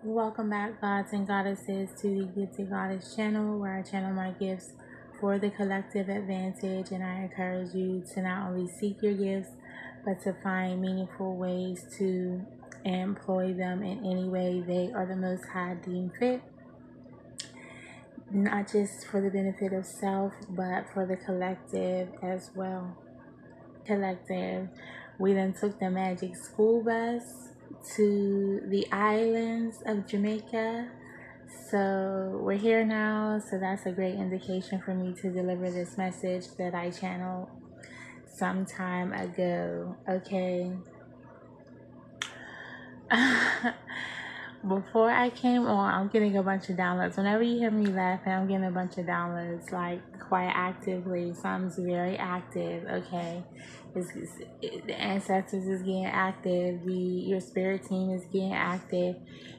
Welcome back, gods and goddesses, to the Gifted Goddess channel, where I channel my gifts for the collective advantage. And I encourage you to not only seek your gifts, but to find meaningful ways to employ them in any way they are the Most High deem fit, not just for the benefit of self, but for the collective as well. Collective. We then took the magic school bus to the islands of Jamaica. So we're here now, so that's a great indication for me to deliver this message that I channeled some time ago. Okay. Before I came on, I'm getting a bunch of downloads. Whenever you hear me laughing, I'm getting a bunch of downloads, like quite actively. Something's very active. Okay, the ancestors is getting active. Your spirit team is getting active.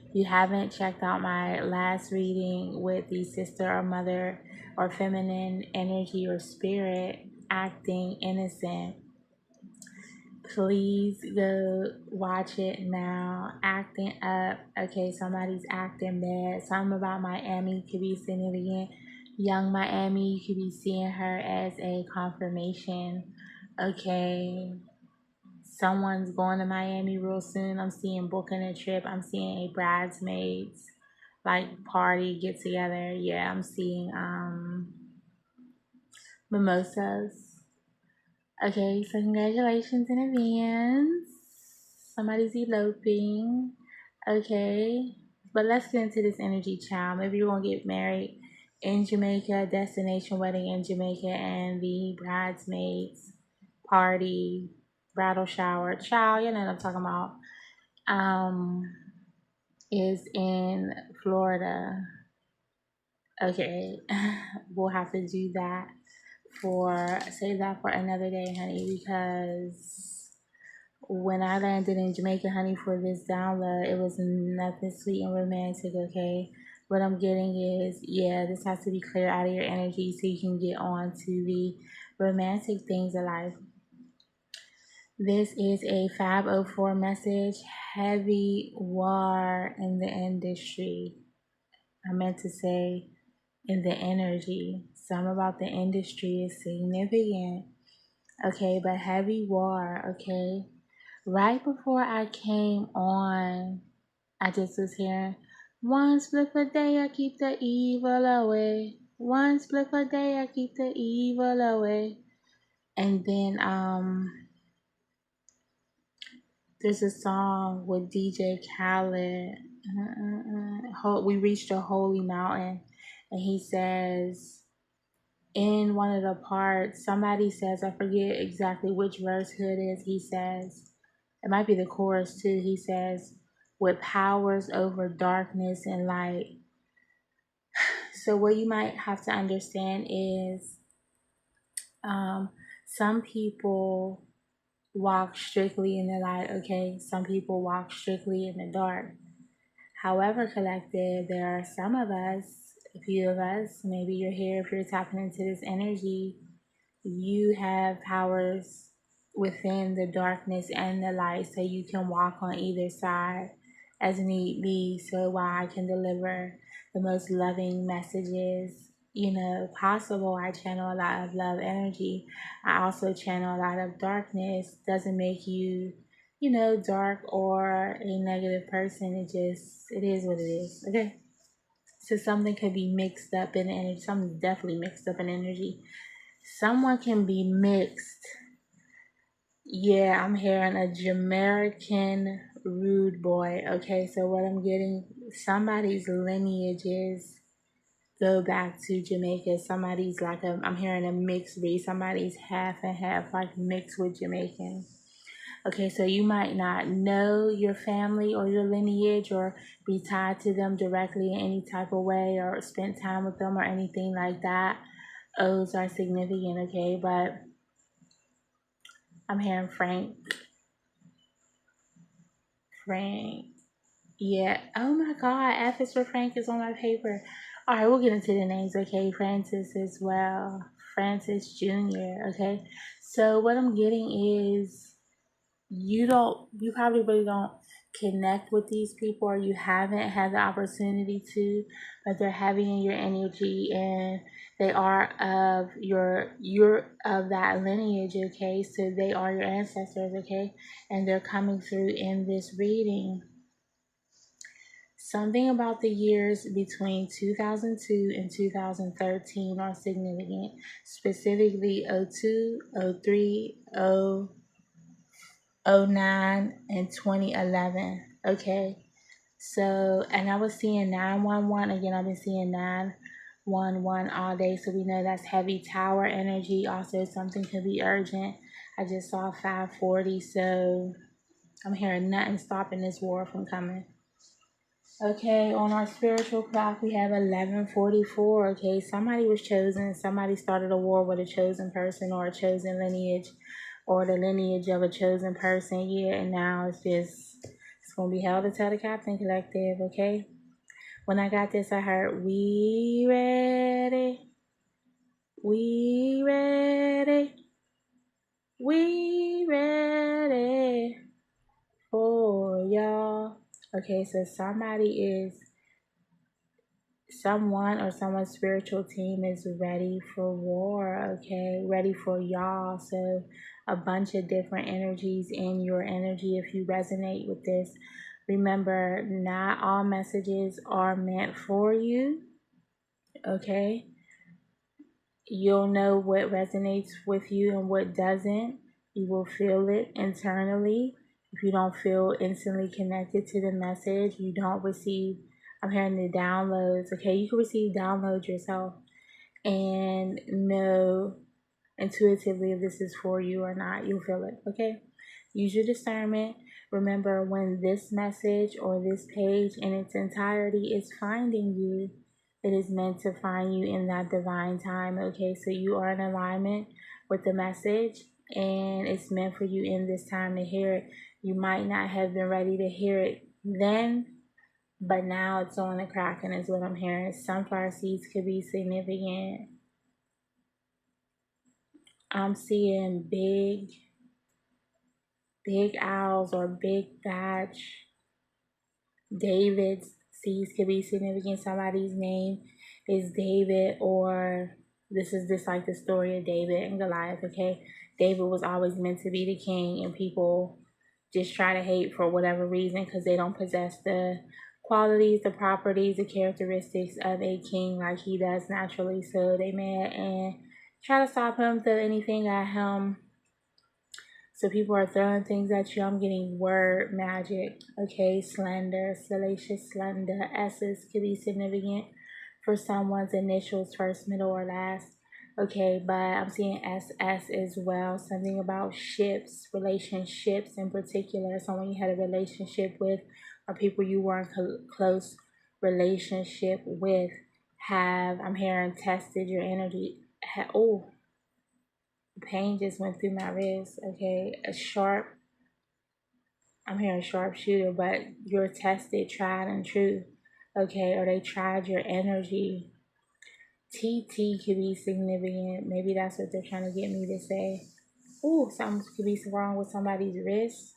If you haven't checked out my last reading with the sister or mother or feminine energy or spirit acting innocent, please go watch it now. Acting up. Okay, somebody's acting bad. Something about Miami could be significant. Young Miami, you could be seeing her as a confirmation. Okay, someone's going to Miami real soon. I'm seeing booking a trip. I'm seeing a bridesmaids like party get together. Yeah, I'm seeing mimosas. Okay, so congratulations in advance. Somebody's eloping. Okay, but let's get into this energy, child. Maybe you're gonna get married in Jamaica, destination wedding in Jamaica, and the bridesmaids party, bridal shower, child. You know what I'm talking about. Um, is in Florida. Okay, we'll have to do that save that for another day, honey, because when I landed in Jamaica, honey, for this download, it was nothing sweet and romantic, okay? What I'm getting is, yeah, this has to be clear out of your energy so you can get on to the romantic things of life. This is a 504 message, heavy war in the industry. I meant to say in the energy. Some about the industry is significant. Okay, but heavy war, okay? Right before I came on, I just was hearing, one split a day, I keep the evil away. One split a day, I keep the evil away. And then there's a song with DJ Khaled. We reached a holy mountain, and he says, in one of the parts, somebody says, I forget exactly which verse it is, he says, it might be the chorus too, he says, with powers over darkness and light. So what you might have to understand is some people walk strictly in the light, okay? Some people walk strictly in the dark. However, collective, there are some of us, a few of us, maybe you're here if you're tapping into this energy, you have powers within the darkness and the light, so you can walk on either side as need be. So while I can deliver the most loving messages, possible, I channel a lot of love energy. I also channel a lot of darkness. Doesn't make you, dark or a negative person. It is what it is. Okay. So something could be mixed up in energy. Something's definitely mixed up in energy. Someone can be mixed. Yeah, I'm hearing a Jamaican rude boy. Okay, so what I'm getting, somebody's lineages go back to Jamaica. Somebody's I'm hearing a mixed breed. Somebody's half and half, like mixed with Jamaican. Okay, so you might not know your family or your lineage or be tied to them directly in any type of way or spend time with them or anything like that. O's are significant, okay? But I'm hearing Frank. Yeah. Oh my God. F is for Frank is on my paper. All right, we'll get into the names, okay? Francis as well. Francis Jr., okay? So what I'm getting is you probably really don't connect with these people, or you haven't had the opportunity to, but they're heavy in your energy, and they are of you're of that lineage, okay? So they are your ancestors, okay? And they're coming through in this reading. Something about the years between 2002 and 2013 are significant, specifically 02, 03, 09, and 2011. Okay, so, and I was seeing 911 again. I've been seeing 911 all day, so we know that's heavy tower energy. Also, something could be urgent. I just saw 540, so I'm hearing nothing stopping this war from coming. Okay, on our spiritual clock, we have 1144. Okay, somebody was chosen. Somebody started a war with a chosen person or a chosen lineage or the lineage of a chosen person. Yeah, and now it's going to be held to tell the Captain Collective. Okay, when I got this, I heard, we ready, we ready, we ready for y'all. Okay, so someone or someone's spiritual team is ready for war, okay? Ready for y'all. So a bunch of different energies in your energy. If you resonate with this, remember, not all messages are meant for you, okay? You'll know what resonates with you and what doesn't. You will feel it internally. If you don't feel instantly connected to the message, you don't receive, I'm hearing the downloads, okay? You can receive downloads yourself and know intuitively if this is for you or not. You'll feel it, okay? Use your discernment. Remember, when this message or this page in its entirety is finding you, it is meant to find you in that divine time, okay? So you are in alignment with the message, and it's meant for you in this time to hear it. You might not have been ready to hear it then, but now it's on the cracking is what I'm hearing. Sunflower seeds could be significant. I'm seeing big owls or big badge. David's seeds could be significant. Somebody's name is David, or this is just like the story of David and Goliath, okay? David was always meant to be the king, and people just try to hate for whatever reason because they don't possess the qualities, the properties, the characteristics of a king like he does naturally. So they mad and try to stop him, throw anything at him. So people are throwing things at you. I'm getting word magic. Okay, slender, salacious, slender. S's could be significant for someone's initials, first, middle, or last. Okay, but I'm seeing SS as well. Something about ships, relationships in particular. Someone you had a relationship with, or people you were in close relationship with have, I'm hearing, tested your energy. Pain just went through my wrist. Okay, I'm hearing sharpshooter, but you're tested, tried, and true. Okay, or they tried your energy. TT could be significant. Maybe that's what they're trying to get me to say. Ooh, something could be wrong with somebody's wrist.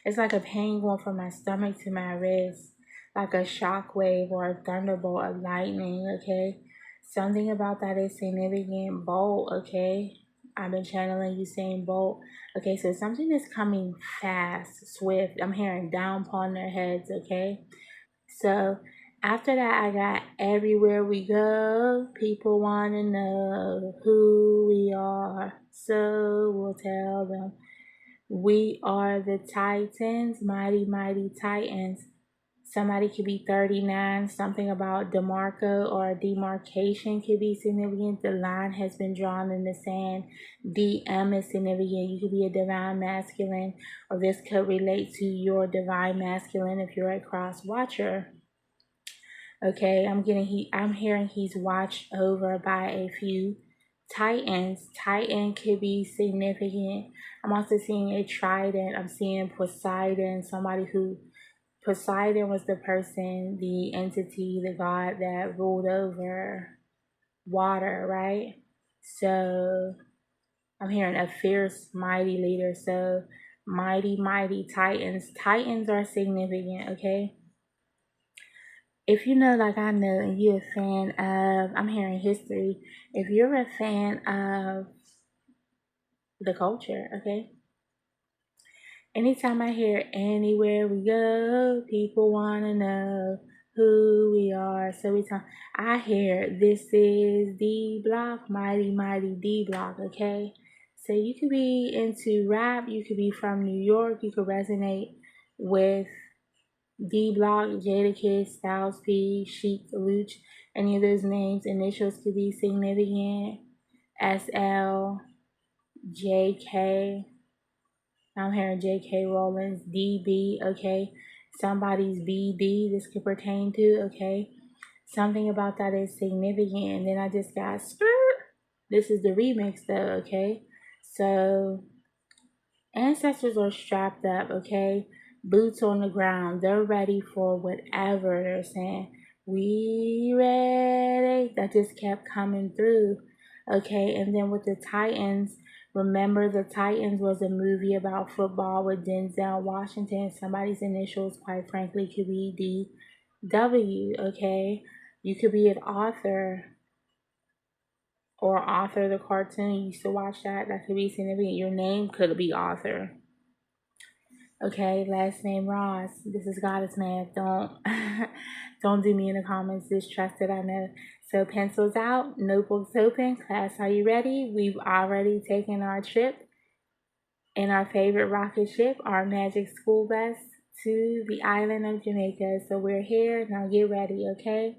It's like a pain going from my stomach to my wrist, like a shock wave or a thunderbolt of lightning, okay? Something about that is significant. Bolt, okay? I've been channeling you saying bolt. Okay, so something is coming fast, swift. I'm hearing down upon their heads, okay? So after that, I got everywhere we go. People want to know who we are. So we'll tell them. We are the Titans, mighty, mighty Titans. Somebody could be 39. Something about demarco or demarcation could be significant. The line has been drawn in the sand. DM is significant. You could be a divine masculine, or this could relate to your divine masculine if you're a cross watcher. Okay, I'm hearing he's watched over by a few Titans. Titan could be significant. I'm also seeing a trident. I'm seeing Poseidon, Poseidon was the person, the entity, the god that ruled over water, right? So I'm hearing a fierce, mighty leader. So Mighty, mighty Titans. Titans are significant, okay? If you know, like I know, and you're a fan of, I'm hearing history, if you're a fan of the culture, okay? Anytime I hear anywhere we go, people want to know who we are. So every time I hear this is D Block, mighty, mighty D Block, okay? So you could be into rap, you could be from New York, you could resonate with D Block, Jadakiss, Styles P, Chic, Luch, any of those names, initials could be significant. SL, JK, I'm hearing J.K. Rowling's DB, okay? Somebody's BD this could pertain to, okay? Something about that is significant. And then I just got skirt. This is the remix though, okay? So ancestors are strapped up, okay? Boots on the ground. They're ready for whatever they're saying. We ready. That just kept coming through, okay? And then with the Titans, remember the Titans was a movie about football with Denzel Washington. Somebody's initials, quite frankly, could be DW, okay? You could be an author or author of the cartoon. You used to watch that. That could be significant. Your name could be author. Okay, last name Ross. This is Goddess Math. Don't don't do me in the comments. Just trust that I know. So pencils out, notebooks open. Class, are you ready? We've already taken our trip in our favorite rocket ship, our magic school bus, to the island of Jamaica. So we're here. Now get ready, okay?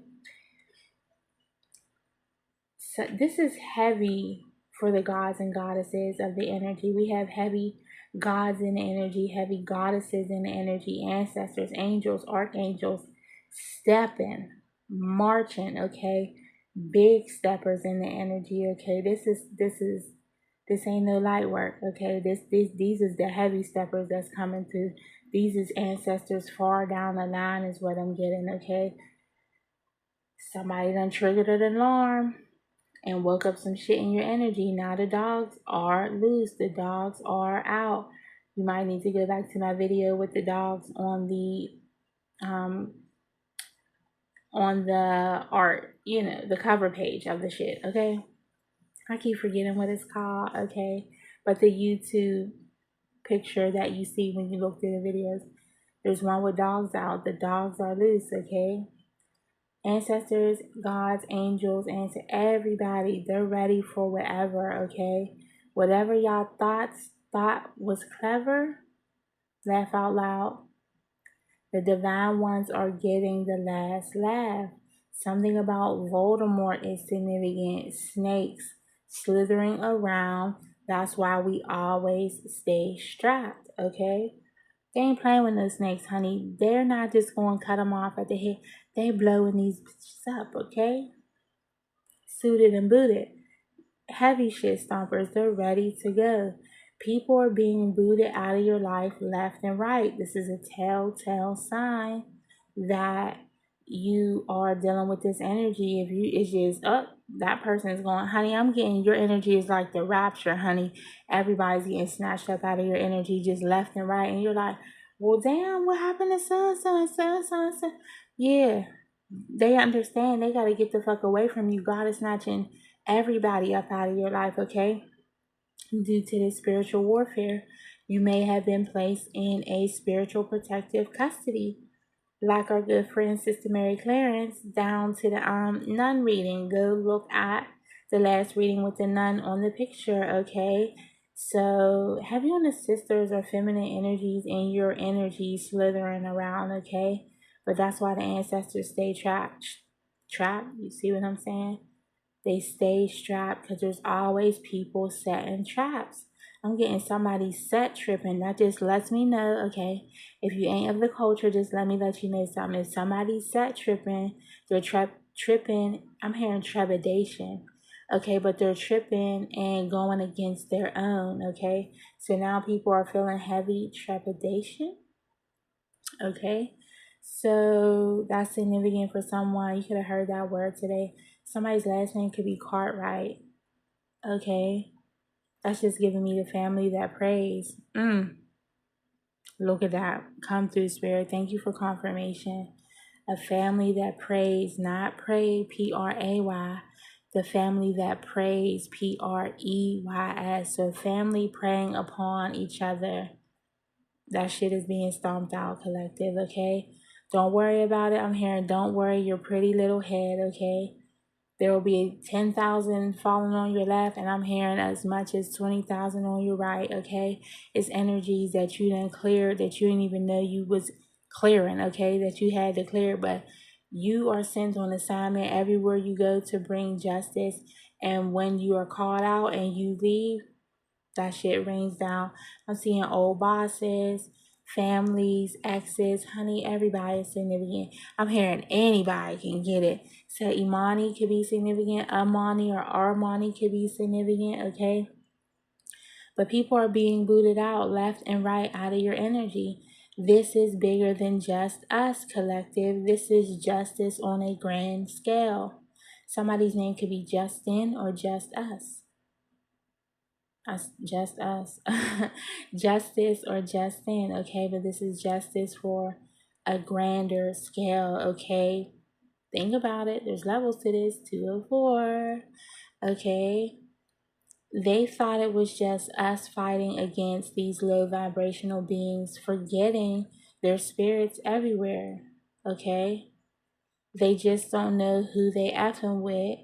So this is heavy for the gods and goddesses of the energy. We have heavy gods in the energy, heavy goddesses in the energy, ancestors, angels, archangels, stepping, marching, okay? Big steppers in the energy, okay? This ain't no light work, okay? These is the heavy steppers that's coming through. These is ancestors far down the line is what I'm getting, okay? Somebody done triggered an alarm and woke up some shit in your energy. Now the dogs are loose. The dogs are out. You might need to go back to my video with the dogs on the art, the cover page of the shit, okay? I keep forgetting what it's called, okay? But the YouTube picture that you see when you look through the videos, there's one with dogs out. The dogs are loose, okay? Ancestors, gods, angels, and to everybody, they're ready for whatever, okay? Whatever y'all thought was clever, laugh out loud. The divine ones are getting the last laugh. Something about Voldemort is significant. Snakes slithering around. That's why we always stay strapped, okay? They ain't playing with no snakes, honey. They're not just going to cut them off at the head. They blowing these bitches up, okay? Suited and booted. Heavy shit stompers. They're ready to go. People are being booted out of your life left and right. This is a telltale sign that you are dealing with this energy. If you, it's just, that person is going, honey, I'm getting, your energy is like the rapture, honey. Everybody's getting snatched up out of your energy just left and right. And you're like, well, damn, what happened to son? Yeah, they understand they got to get the fuck away from you. God is snatching everybody up out of your life, okay? Due to this spiritual warfare, you may have been placed in a spiritual protective custody. Like our good friend Sister Mary Clarence, down to the nun reading. Go look at the last reading with the nun on the picture, okay? So heavy on the sisters or feminine energies in your energy slithering around, okay? But that's why the ancestors stay trapped. Trapped, you see what I'm saying? They stay strapped because there's always people setting traps. I'm getting somebody set tripping. That just lets me know, okay, if you ain't of the culture, just let you know something. If somebody's set tripping, they're tripping, I'm hearing trepidation, okay, but they're tripping and going against their own, okay? So now people are feeling heavy trepidation, okay? So that's significant for someone. You could have heard that word today. Somebody's last name could be Cartwright. Okay. That's just giving me the family that prays. Look at that. Come through, Spirit. Thank you for confirmation. A family that prays, not pray, P-R-A-Y. The family that prays, P-R-E-Y-S. So family praying upon each other. That shit is being stomped out, collective, okay? Don't worry about it. I'm hearing, don't worry your pretty little head, okay? There will be 10,000 falling on your left, and I'm hearing as much as 20,000 on your right, okay? It's energies that you didn't clear, that you didn't even know you was clearing, okay? That you had to clear, but you are sent on assignment everywhere you go to bring justice. And when you are called out and you leave, that shit rains down. I'm seeing old bosses, families, exes, honey, everybody is significant. I'm hearing anybody can get it. So Imani could be significant, Amani or Armani could be significant, okay? But people are being booted out left and right out of your energy. This is bigger than just us, collective. This is justice on a grand scale. Somebody's name could be Justin or just us. Just us. Justice or Justin, okay? But this is justice for a grander scale, okay? Think about it. There's levels to this. 204, okay? They thought it was just us fighting against these low vibrational beings, forgetting their spirits everywhere, okay? They just don't know who they effing with.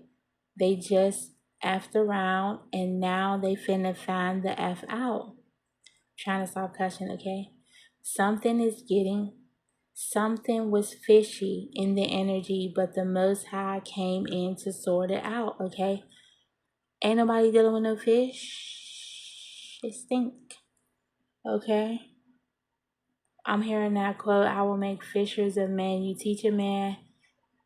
They just effed around, and now they finna find the F out. Trying to stop cussing, okay? Something was fishy in the energy, but the Most High came in to sort it out, okay? Ain't nobody dealing with no fish. They stink, okay? I'm hearing that quote, I will make fishers of men. You teach a man,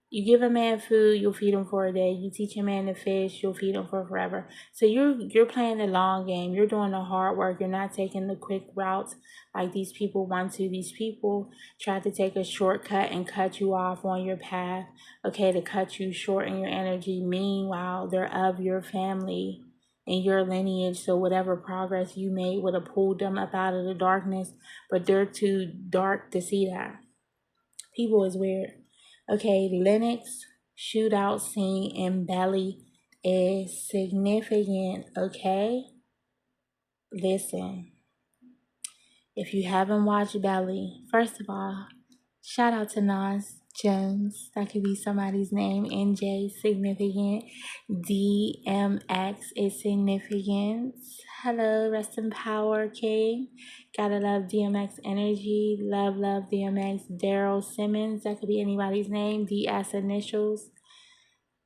you give a man food, you'll feed him for a day. You teach a man to fish, you'll feed him for forever. So you're playing the long game. You're doing the hard work. You're not taking the quick routes like these people want to. These people try to take a shortcut and cut you off on your path, okay, to cut you short in your energy. Meanwhile, they're of your family and your lineage. So whatever progress you made would have pulled them up out of the darkness, but they're too dark to see that. People is weird. Okay, Linux shootout scene in Belly is significant, okay? Listen, if you haven't watched Belly, first of all, shout out to Nas Jones. That could be somebody's name. NJ, significant. DMX is significant. Hello, rest in power, King. Gotta love DMX energy. Love DMX. Daryl Simmons. That could be anybody's name. DS initials.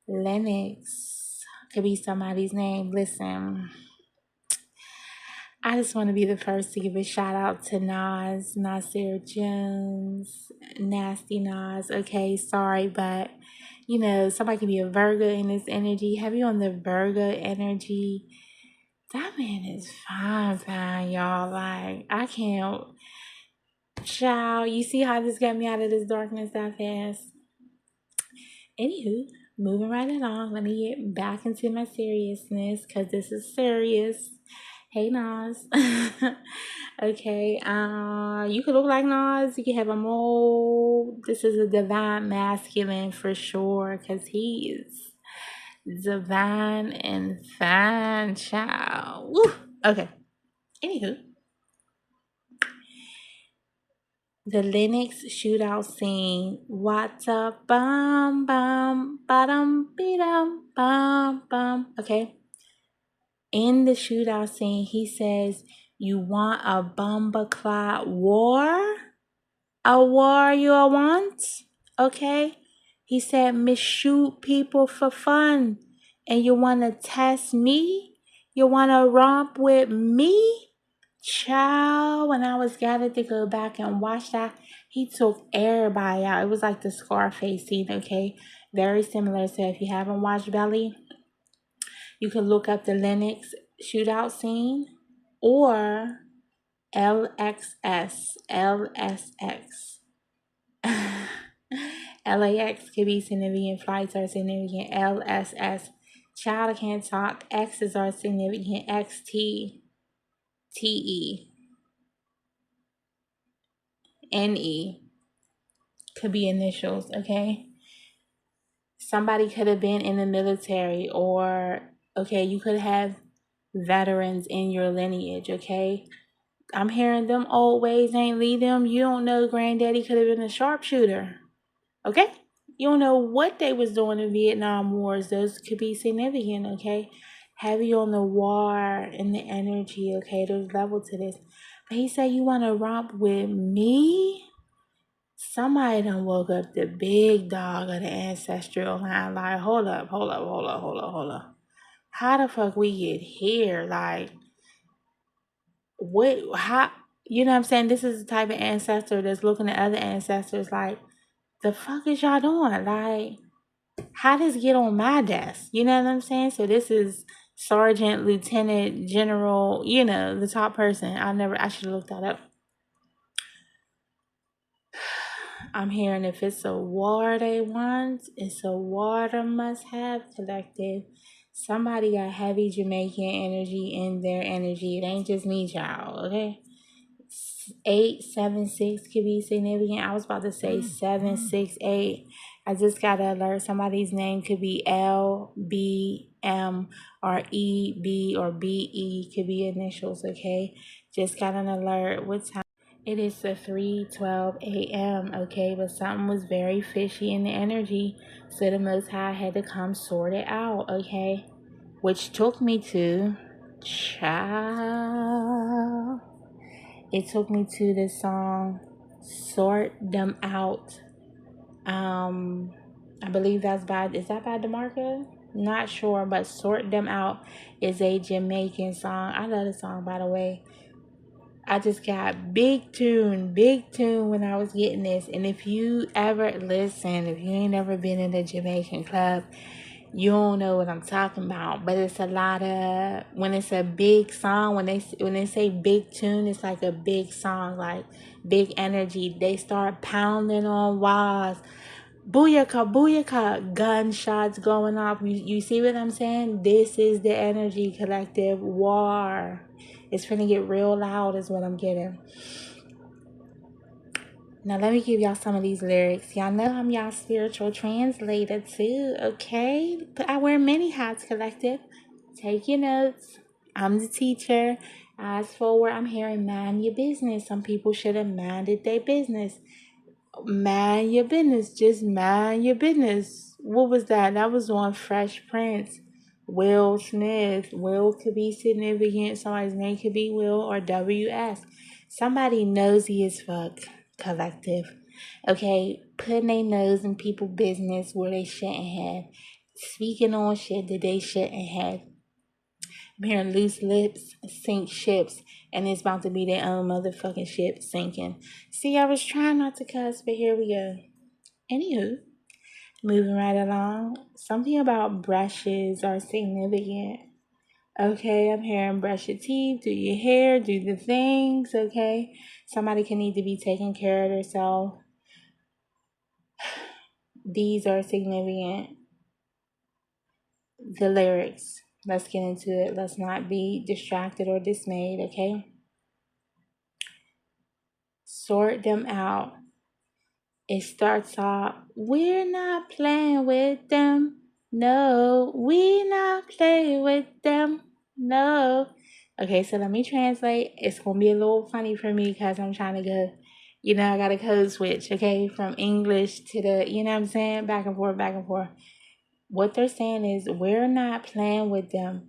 Lennox could be somebody's name. Listen, I just want to be the first to give a shout out to Nas, Nasir Jones, Nasty Nas. Okay, sorry, but you know, somebody can be a Virgo in this energy. Have you on the Virgo energy? That man is fine, y'all. Like, I can't. Child, you see how this got me out of this darkness that fast? Anywho, moving right along. Let me get back into my seriousness because this is serious. Hey Nas. Okay, you could look like Nas, you can have a mole. This is a divine masculine for sure, because he is divine and fine, child. Woo. Okay. Anywho, the Linux shootout scene. What's up? Bum bum bottom beatum bum bum. Okay. In the shootout scene, he says, "You want a bomba clot war? A war you want? Okay?" He said, "Me shoot people for fun. And you want to test me? You want to romp with me?" Child, when I was gathered to go back and watch that, he took everybody out. It was like the Scarface scene, okay? Very similar. So if you haven't watched Belly, you can look up the Linux shootout scene or LXS, LSX. LAX could be significant, flights are significant, LSS. Child, I can't talk. X's are significant, XT, TE. NE could be initials, okay? Somebody could have been in the military, or, okay, you could have veterans in your lineage, okay? I'm hearing them old ways ain't lead them. You don't know granddaddy could have been a sharpshooter, okay? You don't know what they was doing in Vietnam Wars. Those could be significant, okay? Heavy on the war and the energy, okay? There's level to this. But he said, you want to romp with me? Somebody done woke up the big dog of the ancestral line. Like, hold up. How the fuck we get here? Like, what, how, you know what I'm saying? This is the type of ancestor that's looking at other ancestors like, the fuck is y'all doing? Like, how does it get on my desk? You know what I'm saying? So this is sergeant, lieutenant, general, you know, the top person. I should have looked that up. I'm hearing if it's a war they want, it's a water must have collective. Somebody got heavy Jamaican energy in their energy. It ain't just me, child, okay? 876 could be significant. I was about to say 768. I just got an alert. Somebody's name could be L, B, M, or E, B, or B, E. Could be initials, okay? Just got an alert. What time? It is a 3:12 a.m., okay? But something was very fishy in the energy. So the Most High had to come sort it out, okay? Which took me to child. It took me to the song Sort Them Out. I believe is that by DeMarco? Not sure, but Sort Them Out is a Jamaican song. I love the song, by the way. I just got big tune when I was getting this. And if you ever listen, if you ain't ever been in a Jamaican club, you don't know what I'm talking about. But it's a lot of, when it's a big song, when they say big tune, it's like a big song, like big energy. They start pounding on walls. Booyaka, booyaka, gunshots going off. You see what I'm saying? This is the energy collective war. It's finna get real loud is what I'm getting. Now let me give y'all some of these lyrics. Y'all know I'm y'all spiritual translator too, okay? But I wear many hats, collective. Take your notes. I'm the teacher. As forward, I'm hearing mind your business. Some people should have minded their business. Mind your business. Just mind your business. What was that? That was on Fresh Prince. Will Smith. Will could be significant. Somebody's name could be Will or WS. Somebody nosy as fuck, collective. Okay, putting their nose in people's business where they shouldn't have. Speaking on shit that they shouldn't have. I'm hearing loose lips sink ships, and it's about to be their own motherfucking ship sinking. See, I was trying not to cuss, but here we go. Anywho, moving right along. Something about brushes are significant. Okay, I'm hearing brush your teeth, do your hair, do the things, okay? Somebody can need to be taking care of themselves. These are significant. The lyrics. Let's get into it. Let's not be distracted or dismayed, okay? Sort them out. It starts off, we're not playing with them. No, we not playing with them. No. Okay, so let me translate. It's going to be a little funny for me because I'm trying to go, I got a code switch, okay, from English to the, you know what I'm saying, back and forth, back and forth. What they're saying is, we're not playing with them.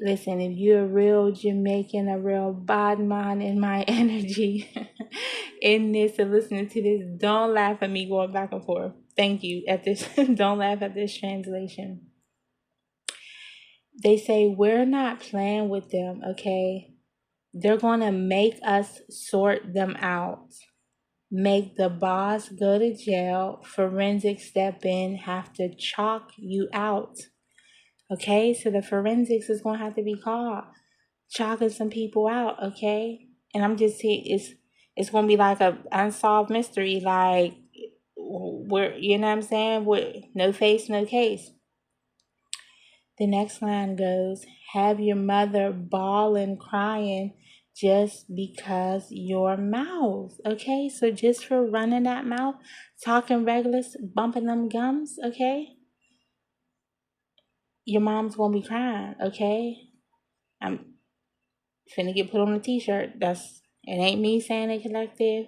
Listen, if you're a real Jamaican, a real bodman in my energy in this and listening to this, don't laugh at me going back and forth. Thank you. Don't laugh at this translation. They say we're not playing with them, okay? They're going to make us sort them out. Make the boss go to jail, forensics step in, have to chalk you out. Okay, so the forensics is going to have to be called. Chalking some people out, okay? And I'm just saying, it's going to be like a unsolved mystery, like, where, you know what I'm saying? With no face, no case. The next line goes, have your mother bawling, crying, just because your mouth, okay? So just for running that mouth, talking regular, bumping them gums, okay? Your mom's gonna be crying, okay? I'm finna get put on a t-shirt. It ain't me saying it, collective.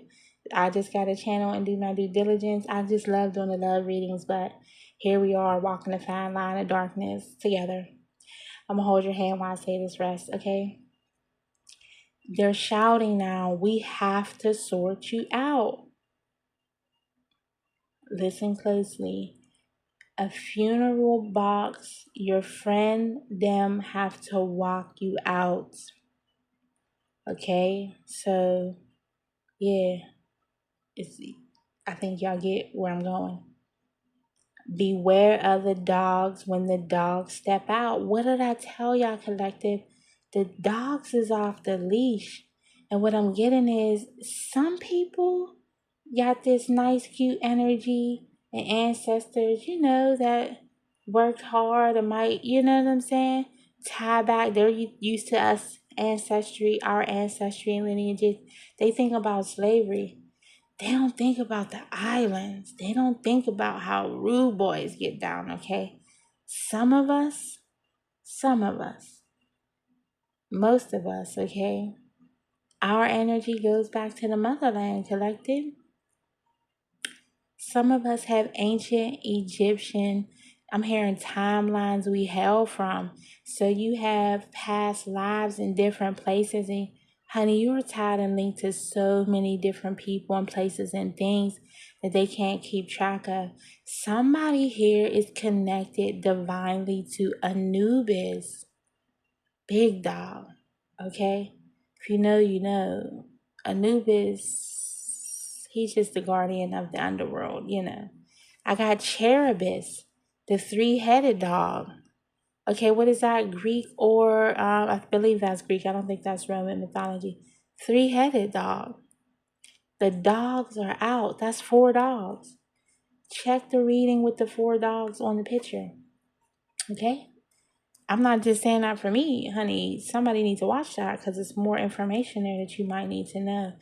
I just got to channel and do my due diligence. I just love doing the love readings, but here we are walking the fine line of darkness together. I'm gonna hold your hand while I say this rest, okay? They're shouting now, we have to sort you out. Listen closely. A funeral box, your friend, them have to walk you out. Okay? So, yeah, I think y'all get where I'm going. Beware of the dogs when the dogs step out. What did I tell y'all, collective? The dogs is off the leash. And what I'm getting is some people got this nice, cute energy and ancestors, that worked hard and might, you know what I'm saying? Tie back. They're used to us our ancestry and lineages. They think about slavery. They don't think about the islands. They don't think about how rude boys get down, okay? Some of us, most of us, okay? Our energy goes back to the motherland, collective. Some of us have ancient Egyptian, I'm hearing timelines we hail from. So you have past lives in different places. And honey, you are tied and linked to so many different people and places and things that they can't keep track of. Somebody here is connected divinely to Anubis. Big dog. Okay? If you know, you know. Anubis, he's just the guardian of the underworld. I got Cherubis, the three-headed dog. Okay, what is that? Greek or I believe that's Greek. I don't think that's Roman mythology. Three-headed dog. The dogs are out. That's 4 dogs. Check the reading with the 4 dogs on the picture. Okay? I'm not just saying that for me, honey. Somebody needs to watch that because it's more information there that you might need to know.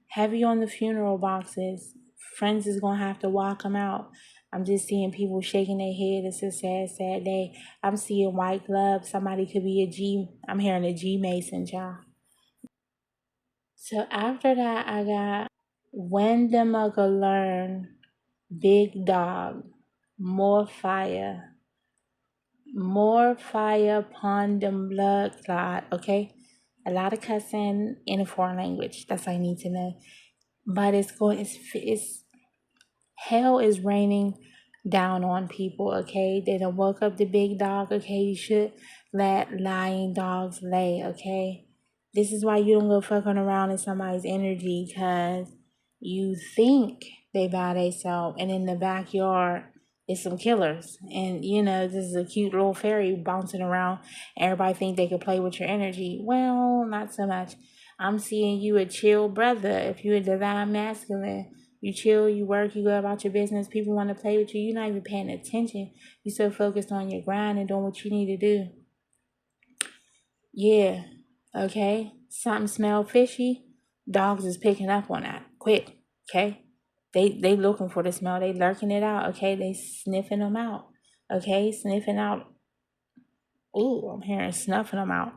Heavy on the funeral boxes. Friends is going to have to walk them out. I'm just seeing people shaking their head. It's a sad, sad day. I'm seeing white gloves. Somebody could be I'm hearing a G Mason, child. So after that, I got when them go learn, big dog, more fire upon them blood clot, okay? A lot of cussing in a foreign language. That's all I need to know. But it's hell is raining down on people, okay? They done woke up the big dog, okay? You should let lying dogs lay, okay? This is why you don't go fucking around in somebody's energy because you think they by themselves and in the backyard it's some killers. And this is a cute little fairy bouncing around. Everybody think they could play with your energy. Well, not so much. I'm seeing you a chill brother. If you're a divine masculine, you chill, you work, you go about your business. People want to play with you. You're not even paying attention. You're so focused on your grind and doing what you need to do. Yeah. Okay. Something smell fishy. Dogs is picking up on that. Quick. Okay. They looking for the smell. They lurking it out. Okay. They sniffing them out. Okay. Sniffing out. Ooh, I'm hearing snuffing them out.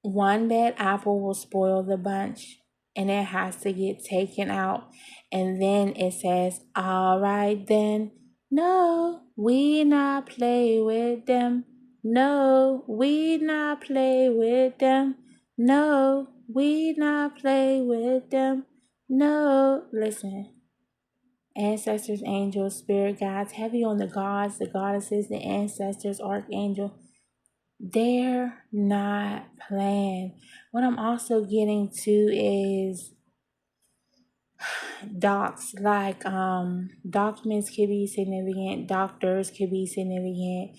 One bad apple will spoil the bunch and it has to get taken out. And then it says, all right then. No, we not play with them. No, we not play with them. No, we not play with them. No, listen. Ancestors, angels, spirit guides, heavy on the gods, the goddesses, the ancestors, archangel. They're not playing. What I'm also getting to is docs, like documents could be significant, doctors could be significant.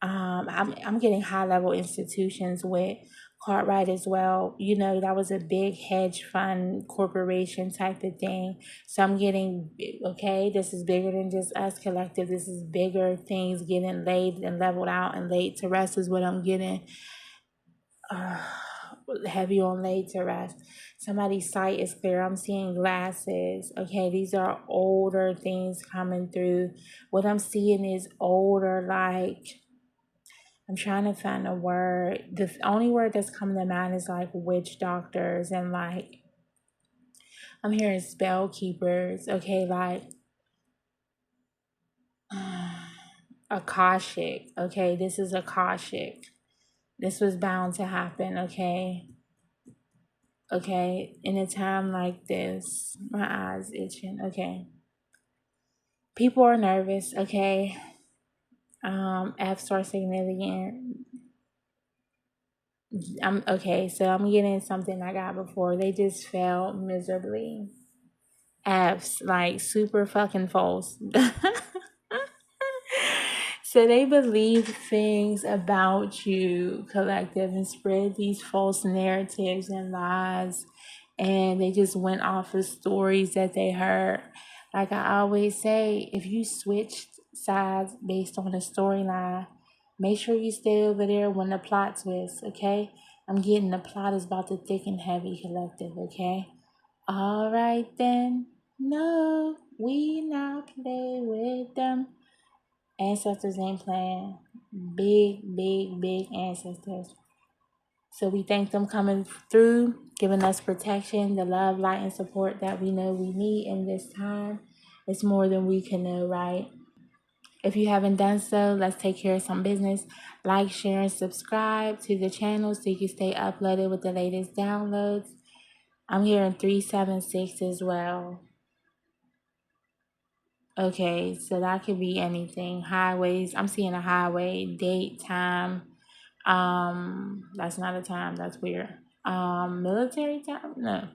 I'm getting high level institutions with Cartwright as well. That was a big hedge fund corporation type of thing. So I'm getting, okay, this is bigger than just us collective. This is bigger things getting laid and leveled out and laid to rest is what I'm getting. heavy on laid to rest. Somebody's sight is clear. I'm seeing glasses. Okay, these are older things coming through. What I'm seeing is older, like, I'm trying to find a word. The only word that's coming to mind is like witch doctors and like I'm hearing spell keepers. Okay, like Akashic. Okay, this is Akashic. This was bound to happen. Okay. Okay, in a time like this, my eyes itching. Okay, people are nervous. Okay, F star significant. I'm okay, so I'm getting something I got before. They just failed miserably. F's like super fucking false. So they believe things about you, collective, and spread these false narratives and lies. And they just went off of stories that they heard. Like I always say, if you switched sides based on a storyline, make sure you stay over there when the plot twists, okay? I'm getting the plot is about to thick and heavy, collective, okay? All right then. No, we not play with them. Ancestors ain't playing. Big, big, big ancestors. So we thank them coming through, giving us protection, the love, light, and support that we know we need in this time. It's more than we can know, right? If you haven't done so, let's take care of some business. Like, share, and subscribe to the channel so you can stay uploaded with the latest downloads. I'm hearing 376 as well. Okay, so that could be anything. Highways. I'm seeing a highway, date, time. That's not a time, that's weird. Military time? No.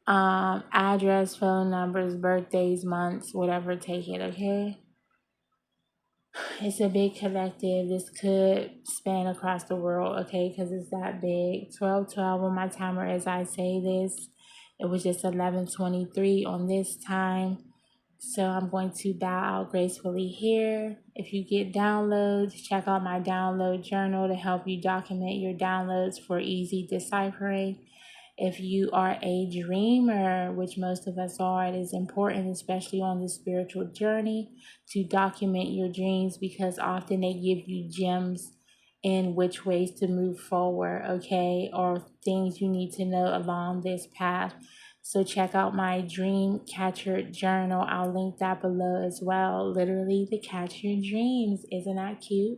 Address, phone numbers, birthdays, months, whatever, take it, okay? It's a big collective. This could span across the world, okay? Because it's that big. 12:12 on my timer as I say this. It was just 11:23 on this time. So I'm going to bow out gracefully here. If you get downloads, check out my download journal to help you document your downloads for easy deciphering. If you are a dreamer, which most of us are, it is important, especially on the spiritual journey, to document your dreams because often they give you gems in which ways to move forward, okay, or things you need to know along this path. So check out my dream catcher journal. I'll link that below as well. Literally to catch your dreams. Isn't that cute?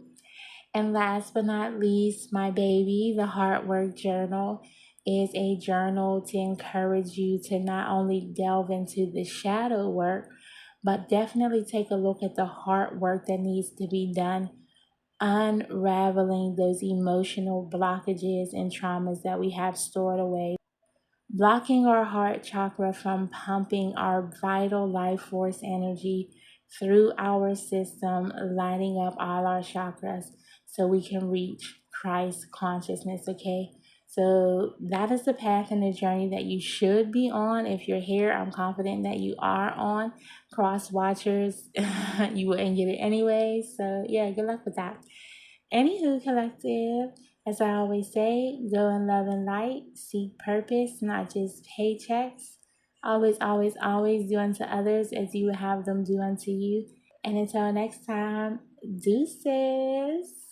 And last but not least, my baby, the Heart Work Journal is a journal to encourage you to not only delve into the shadow work, but definitely take a look at the heart work that needs to be done, unraveling those emotional blockages and traumas that we have stored away, blocking our heart chakra from pumping our vital life force energy through our system, lighting up all our chakras so we can reach Christ consciousness, okay? So that is the path and the journey that you should be on. If you're here, I'm confident that you are on. Cross watchers, you wouldn't get it anyway. So yeah, good luck with that. Anywho, collective, as I always say, go in love and light, seek purpose, not just paychecks. Always, always, always do unto others as you would have them do unto you. And until next time, deuces.